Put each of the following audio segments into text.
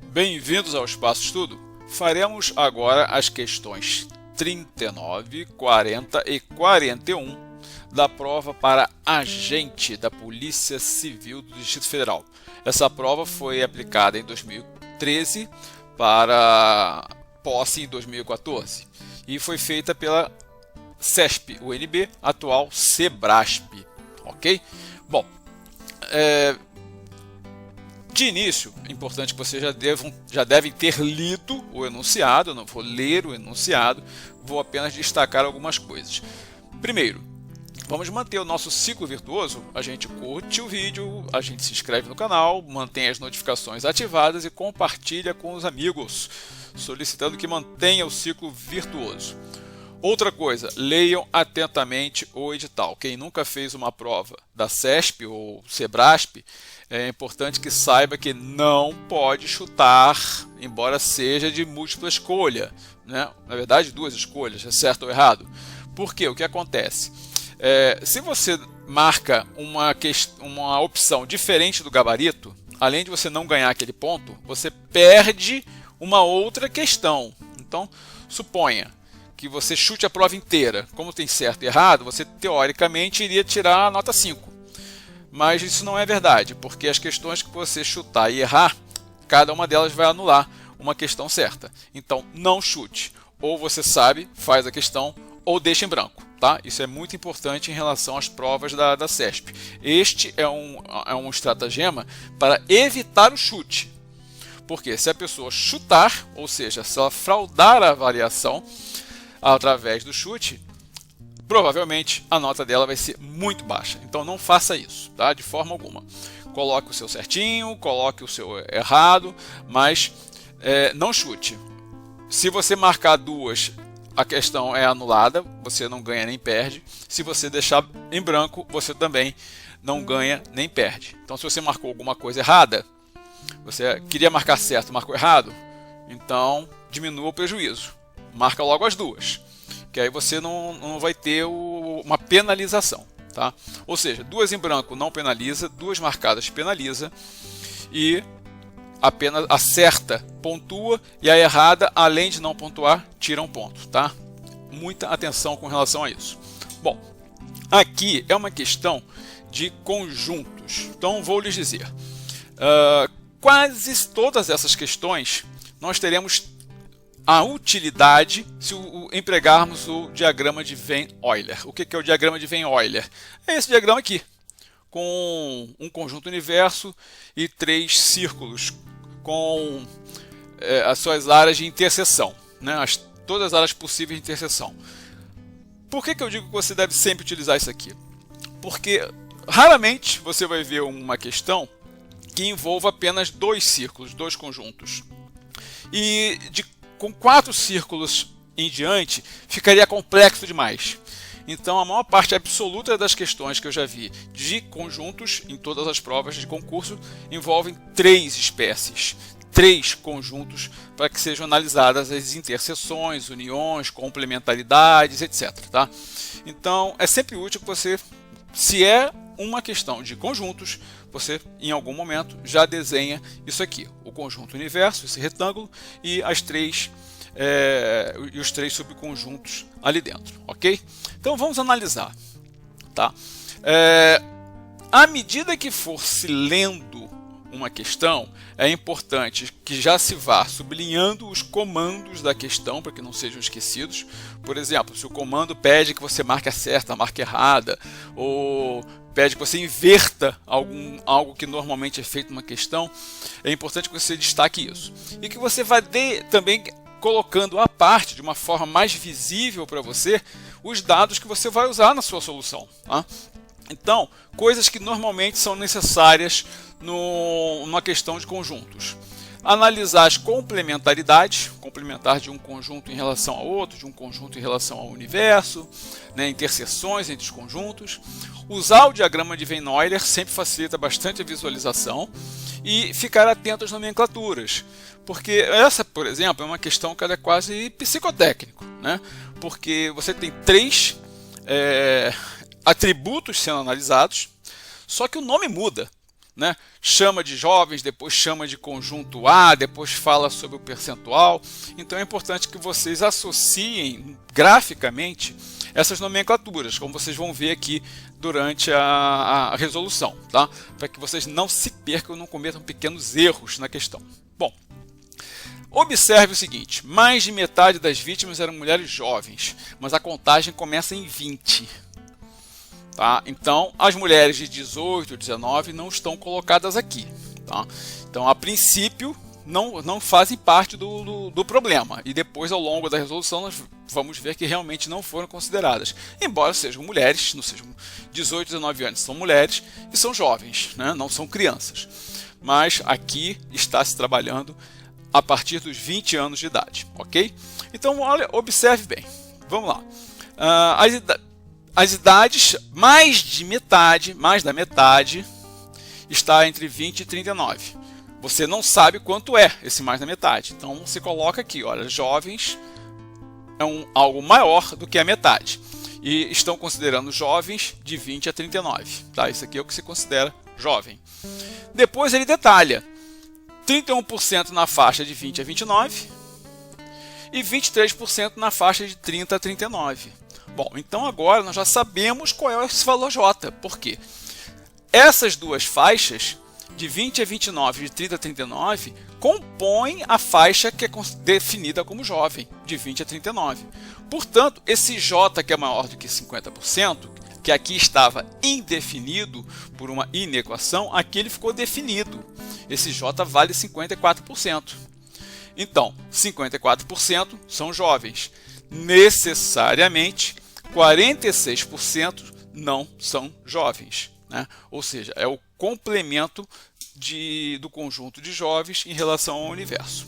Bem-vindos ao Espaço Estudo. Faremos agora as questões 39, 40 e 41 da prova para agente da Polícia Civil do Distrito Federal. Essa prova foi aplicada em 2013 para posse em 2014 e foi feita pela CESP-UNB, atual SEBRASP, ok? Bom, de início, é importante que vocês já devem ter lido o enunciado. Eu não vou ler o enunciado, vou apenas destacar algumas coisas. Primeiro, vamos manter o nosso ciclo virtuoso. A gente curte o vídeo, a gente se inscreve no canal, mantém as notificações ativadas e compartilha com os amigos, solicitando que mantenha o ciclo virtuoso. Outra coisa, leiam atentamente o edital. Quem nunca fez uma prova da CESP ou SEBRASP, é importante que saiba que não pode chutar, embora seja de múltipla escolha, né? Na verdade, duas escolhas, é certo ou errado. Por quê? O que acontece? Se você marca uma opção diferente do gabarito, além de você não ganhar aquele ponto, você perde uma outra questão. Então, suponha que você chute a prova inteira. Como tem certo e errado, você teoricamente iria tirar a nota 5. Mas isso não é verdade, porque as questões que você chutar e errar, cada uma delas vai anular uma questão certa. Então, não chute. Ou você sabe, faz a questão, ou deixa em branco. Tá? Isso é muito importante em relação às provas da CESP. Este é um estratagema para evitar o chute. Porque se a pessoa chutar, ou seja, se ela fraudar a avaliação através do chute, provavelmente a nota dela vai ser muito baixa. Então não faça isso, tá? De forma alguma. Coloque o seu certinho, coloque o seu errado, mas não chute. Se você marcar duas, a questão é anulada, você não ganha nem perde. Se você deixar em branco, você também não ganha nem perde. Então se você marcou alguma coisa errada, você queria marcar certo, marcou errado, então diminua o prejuízo. Marca logo as duas, que aí você não vai ter uma penalização, tá? Ou seja, duas em branco não penaliza, duas marcadas penaliza, e apenas a certa pontua e a errada, além de não pontuar, tira um ponto, tá? Muita atenção com relação a isso. Bom, aqui é uma questão de conjuntos, então vou lhes dizer. Quase todas essas questões nós teremos a utilidade se empregarmos o diagrama de Venn-Euler. O que é o diagrama de Venn-Euler? É esse diagrama aqui, com um conjunto universo e três círculos com as suas áreas de interseção, né? Todas as áreas possíveis de interseção. Por que eu digo que você deve sempre utilizar isso aqui? Porque raramente você vai ver uma questão que envolva apenas dois círculos, dois conjuntos. E com 4 círculos em diante, ficaria complexo demais. Então, a maior parte absoluta das questões que eu já vi de conjuntos, em todas as provas de concurso, envolvem 3 espécies, 3 conjuntos, para que sejam analisadas as interseções, uniões, complementaridades, etc. Tá? Então, é sempre útil que você, se é uma questão de conjuntos, você em algum momento já desenha isso aqui, o conjunto universo, esse retângulo, e os 3 subconjuntos ali dentro, ok? Então vamos analisar, tá? À medida que for se lendo uma questão, é importante que já se vá sublinhando os comandos da questão para que não sejam esquecidos. Por exemplo, se o comando pede que você marque a certa, marque errada, ou pede que você inverta algo que normalmente é feito numa questão, é importante que você destaque isso. E que você vá também colocando à parte, de uma forma mais visível para você, os dados que você vai usar na sua solução. Tá? Então, coisas que normalmente são necessárias numa questão de conjuntos. Analisar as complementaridades, complementar de um conjunto em relação ao outro, de um conjunto em relação ao universo, né, interseções entre os conjuntos. Usar o diagrama de Venn-Euler sempre facilita bastante a visualização e ficar atento às nomenclaturas, porque essa, por exemplo, é uma questão que ela é quase psicotécnico, né? Porque você tem 3 atributos sendo analisados, só que o nome muda. né? Chama de jovens, depois chama de conjunto A, depois fala sobre o percentual. Então é importante que vocês associem graficamente essas nomenclaturas, como vocês vão ver aqui durante a resolução, tá? Para que vocês não se percam, não cometam pequenos erros na questão. Bom, observe o seguinte: mais de metade das vítimas eram mulheres jovens, mas a contagem começa em 20. Tá? Então, as mulheres de 18, 19 não estão colocadas aqui. Tá? Então, a princípio, não fazem parte do problema. E depois, ao longo da resolução, nós vamos ver que realmente não foram consideradas. Embora sejam mulheres, não sejam 18, 19 anos, são mulheres e são jovens, né? Não são crianças. Mas aqui está se trabalhando a partir dos 20 anos de idade. Ok? Então, olha, observe bem. Vamos lá. As idades, mais da metade, está entre 20 e 39. Você não sabe quanto é esse mais da metade. Então você coloca aqui, olha, jovens é algo maior do que a metade. E estão considerando jovens de 20 a 39. Tá? Isso aqui é o que se considera jovem. Depois ele detalha: 31% na faixa de 20 a 29 e 23% na faixa de 30 a 39. Bom, então agora nós já sabemos qual é esse valor J. Por quê? Essas duas faixas, de 20 a 29 e de 30 a 39, compõem a faixa que é definida como jovem, de 20 a 39. Portanto, esse J que é maior do que 50%, que aqui estava indefinido por uma inequação, aqui ele ficou definido. Esse J vale 54%. Então, 54% são jovens. Necessariamente, 46% não são jovens, né? Ou seja, é o complemento do conjunto de jovens em relação ao universo.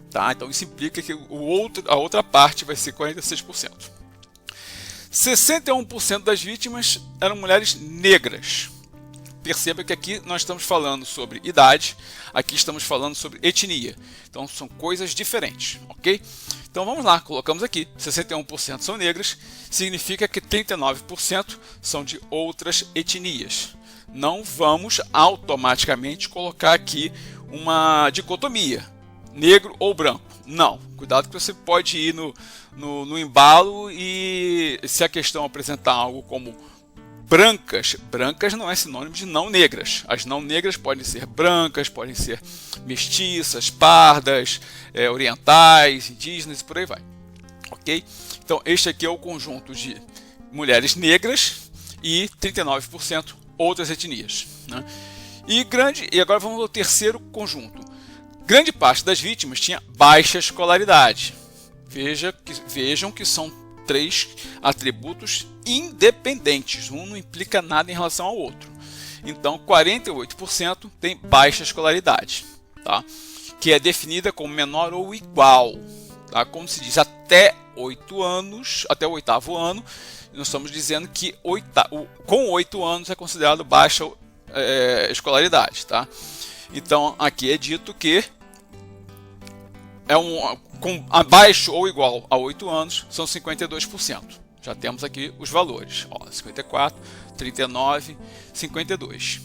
Tá? Então isso implica que a outra parte vai ser 46%. 61% das vítimas eram mulheres negras. Perceba que aqui nós estamos falando sobre idade, aqui estamos falando sobre etnia. Então são coisas diferentes, ok? Então vamos lá, colocamos aqui, 61% são negras, significa que 39% são de outras etnias. Não vamos automaticamente colocar aqui uma dicotomia, negro ou branco. Não, cuidado que você pode ir no embalo e se a questão apresentar algo como brancas não é sinônimo de não negras. As não negras podem ser brancas, podem ser mestiças, pardas, orientais, indígenas e por aí vai. Ok? Então este aqui é o conjunto de mulheres negras e 39% outras etnias, né? E agora vamos ao terceiro conjunto. Grande parte das vítimas tinha baixa escolaridade. Vejam que são 3 atributos independentes, um não implica nada em relação ao outro. Então 48% tem baixa escolaridade, tá? Que é definida como menor ou igual, tá? Como se diz, até 8 anos, até o 8º ano, nós estamos dizendo que com 8 anos é considerado baixa escolaridade, tá? Então aqui é dito que com abaixo ou igual a 8 anos são 52%. Já temos aqui os valores, ó, 54, 39, 52.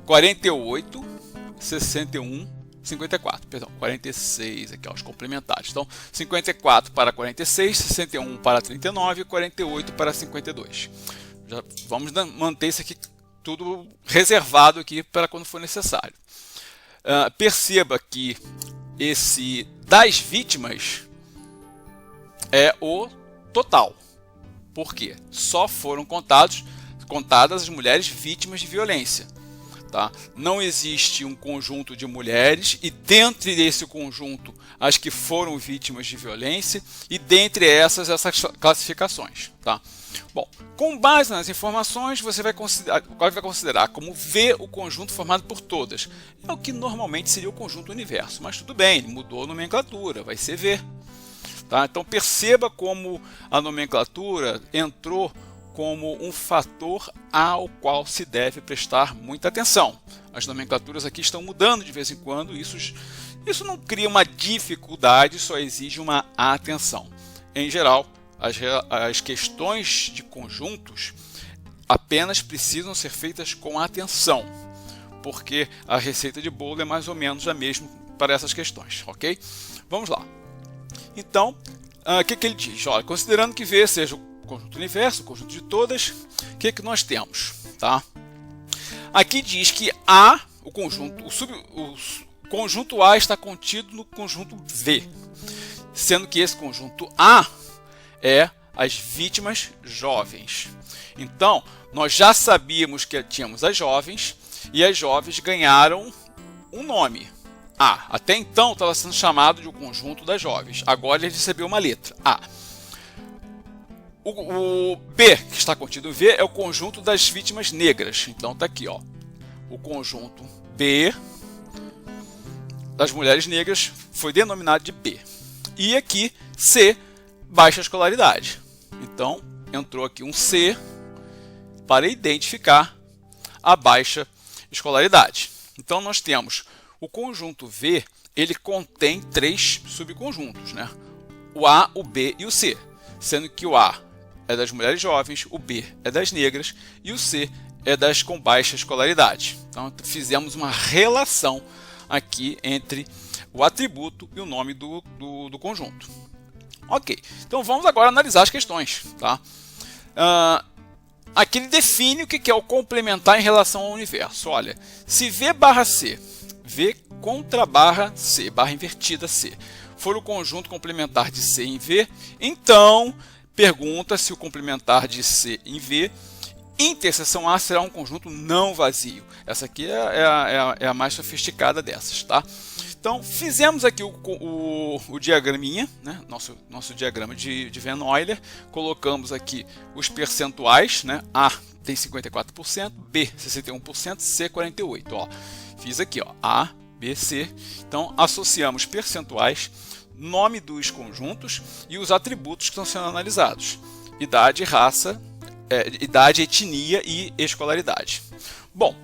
48, 61, 54, perdão, 46 aqui, ó, os complementares. Então, 54 para 46, 61 para 39 e 48 para 52. Já vamos manter isso aqui tudo reservado aqui para quando for necessário. Perceba que esse das vítimas é o total. Por quê? Só foram contadas as mulheres vítimas de violência. Tá? Não existe um conjunto de mulheres e dentre desse conjunto as que foram vítimas de violência e dentre essas classificações. Tá? Bom, com base nas informações você vai considerar como V o conjunto formado por todas. É o que normalmente seria o conjunto universo, mas tudo bem, ele mudou a nomenclatura, vai ser V. Tá? Então perceba como a nomenclatura entrou como um fator ao qual se deve prestar muita atenção. As nomenclaturas aqui estão mudando de vez em quando, isso não cria uma dificuldade, só exige uma atenção. Em geral, as questões de conjuntos apenas precisam ser feitas com atenção. porque a receita de bolo é mais ou menos a mesma para essas questões, ok? Vamos lá. Então, o que ele diz? Olha, considerando que V seja o conjunto do universo, o conjunto de todas, o que nós temos? Tá? Aqui diz que A, o conjunto A está contido no conjunto V, sendo que esse conjunto A é as vítimas jovens. Então, nós já sabíamos que tínhamos as jovens, e as jovens ganharam um nome, A. Até então estava sendo chamado de o conjunto das jovens. Agora ele recebeu uma letra, A. O B, que está contido em V, é o conjunto das vítimas negras. Então está aqui, ó. O conjunto B das mulheres negras foi denominado de B. E aqui C, baixa escolaridade. Então entrou aqui um C para identificar a baixa escolaridade. Então nós temos o conjunto V, ele contém 3 subconjuntos, né? O A, o B e o C, sendo que o A é das mulheres jovens, o B é das negras e o C é das com baixa escolaridade. Então fizemos uma relação aqui entre o atributo e o nome do conjunto. Ok, então vamos agora analisar as questões. Tá? Aqui ele define o que é o complementar em relação ao universo. Olha, se V barra C, V contra barra C, barra invertida C, for o conjunto complementar de C em V, então pergunta se o complementar de C em V, interseção A, será um conjunto não vazio. Essa aqui é a mais sofisticada dessas. Tá? Então, fizemos aqui o diagraminha, né? nosso diagrama de Venn-Euler, colocamos aqui os percentuais, né? A tem 54%, B 61%, C 48%. Ó. Fiz aqui, ó, A, B, C. Então, associamos percentuais, nome dos conjuntos e os atributos que estão sendo analisados. Idade, raça, idade, etnia e escolaridade. Bom,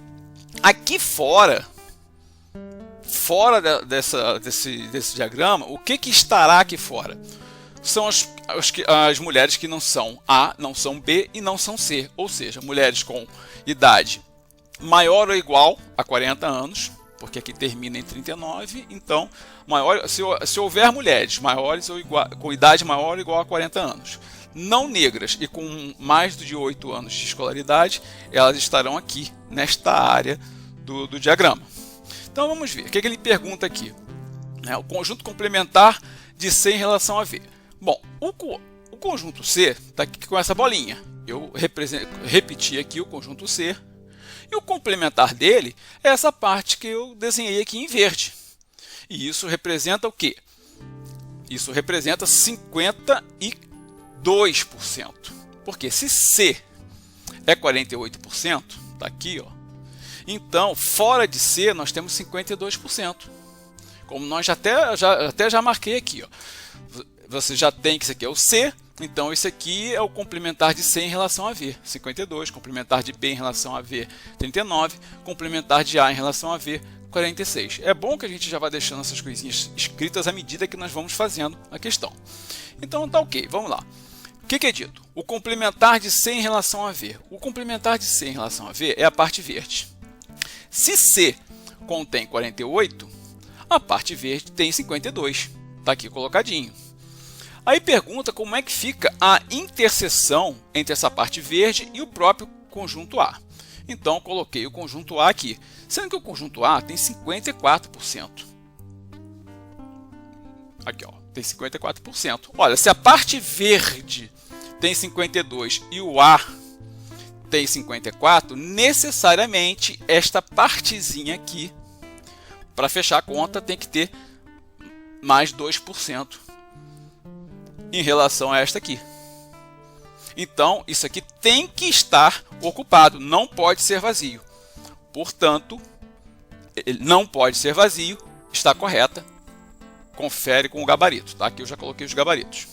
aqui fora desse diagrama, o que estará aqui fora? São as mulheres que não são A, não são B e não são C, ou seja, mulheres com idade maior ou igual a 40 anos, porque aqui termina em 39, então se houver mulheres maiores ou com idade maior ou igual a 40 anos, não negras e com mais de 8 anos de escolaridade, elas estarão aqui nesta área do diagrama. Então vamos ver, o que ele pergunta aqui? O conjunto complementar de C em relação a V. Bom, o conjunto C está aqui com essa bolinha. Eu repeti aqui o conjunto C. E o complementar dele é essa parte que eu desenhei aqui em verde. E isso representa o quê? Isso representa 52%. Porque se C é 48%, está aqui, ó. Então, fora de C, nós temos 52%. Como nós já marquei aqui, ó. Você já tem que isso aqui é o C, então esse aqui é o complementar de C em relação a V, 52, complementar de B em relação a V, 39, complementar de A em relação a V, 46. É bom que a gente já vá deixando essas coisinhas escritas à medida que nós vamos fazendo a questão. Então tá ok, vamos lá. O que é dito? O complementar de C em relação a V. O complementar de C em relação a V é a parte verde. Se C contém 48, a parte verde tem 52. Está aqui colocadinho. Aí pergunta como é que fica a interseção entre essa parte verde e o próprio conjunto A. Então, coloquei o conjunto A aqui, sendo que o conjunto A tem 54%. Aqui, ó, tem 54%. Olha, se a parte verde tem 52% e o A tem 54%, necessariamente esta partezinha aqui, para fechar a conta, tem que ter mais 2% em relação a esta aqui. Então, isso aqui tem que estar ocupado, não pode ser vazio. Portanto, ele não pode ser vazio, está correta. Confere com o gabarito, tá? Aqui eu já coloquei os gabaritos.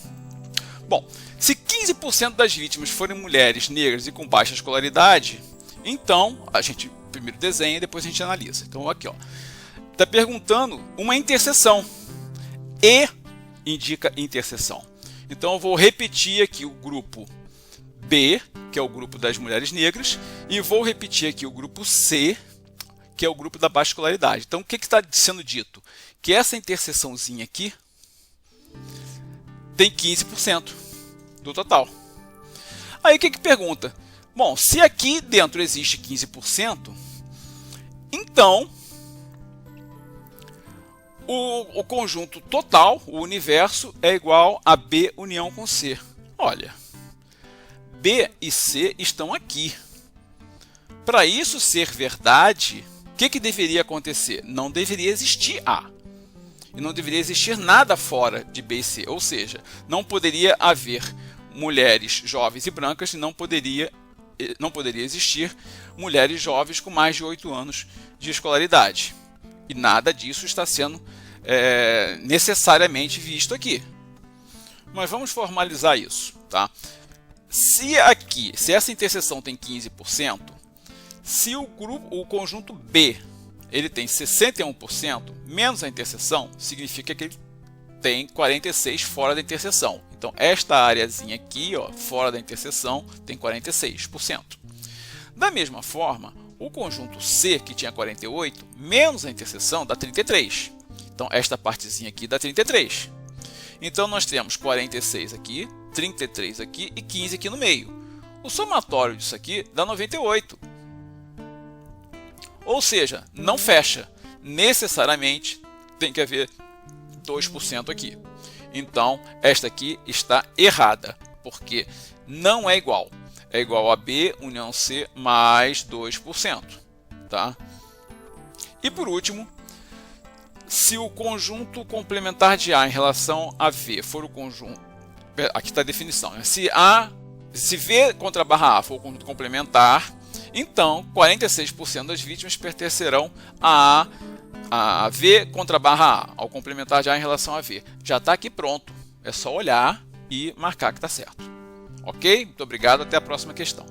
Bom, se 15% das vítimas forem mulheres negras e com baixa escolaridade, então a gente primeiro desenha e depois a gente analisa. Então aqui, ó, está perguntando uma interseção. E indica interseção. Então eu vou repetir aqui o grupo B, que é o grupo das mulheres negras, e vou repetir aqui o grupo C, que é o grupo da baixa escolaridade. Então, o que está sendo dito? Que essa interseçãozinha aqui tem 15% do total. Aí, o que pergunta? Bom, se aqui dentro existe 15%, então o conjunto total, o universo, é igual a B união com C. Olha, B e C estão aqui. Para isso ser verdade, o que deveria acontecer? Não deveria existir A. E não deveria existir nada fora de B e C. Ou seja, não poderia haver mulheres jovens e brancas e não poderia existir mulheres jovens com mais de 8 anos de escolaridade. E nada disso está sendo necessariamente visto aqui. Mas vamos formalizar isso. Tá? Se essa interseção tem 15%, se o conjunto B ele tem 61%, menos a interseção, significa que ele tem 46% fora da interseção. Então, esta areazinha aqui, ó, fora da interseção, tem 46%. Da mesma forma, o conjunto C, que tinha 48%, menos a interseção, dá 33%. Então, esta partezinha aqui dá 33%. Então, nós temos 46 aqui, 33 aqui e 15 aqui no meio. O somatório disso aqui dá 98%. Ou seja, não fecha. Necessariamente tem que haver 2% aqui. Então, esta aqui está errada, porque não é igual. É igual a B união C mais 2%. Tá? E por último, se o conjunto complementar de A em relação a V for o conjunto... Aqui está a definição. Né? Se V contra a barra A for o conjunto complementar, então 46% das vítimas pertencerão a V contra a barra A, ao complementar de A em relação a V. Já está aqui pronto. É só olhar e marcar que está certo. Ok? Muito obrigado. Até a próxima questão.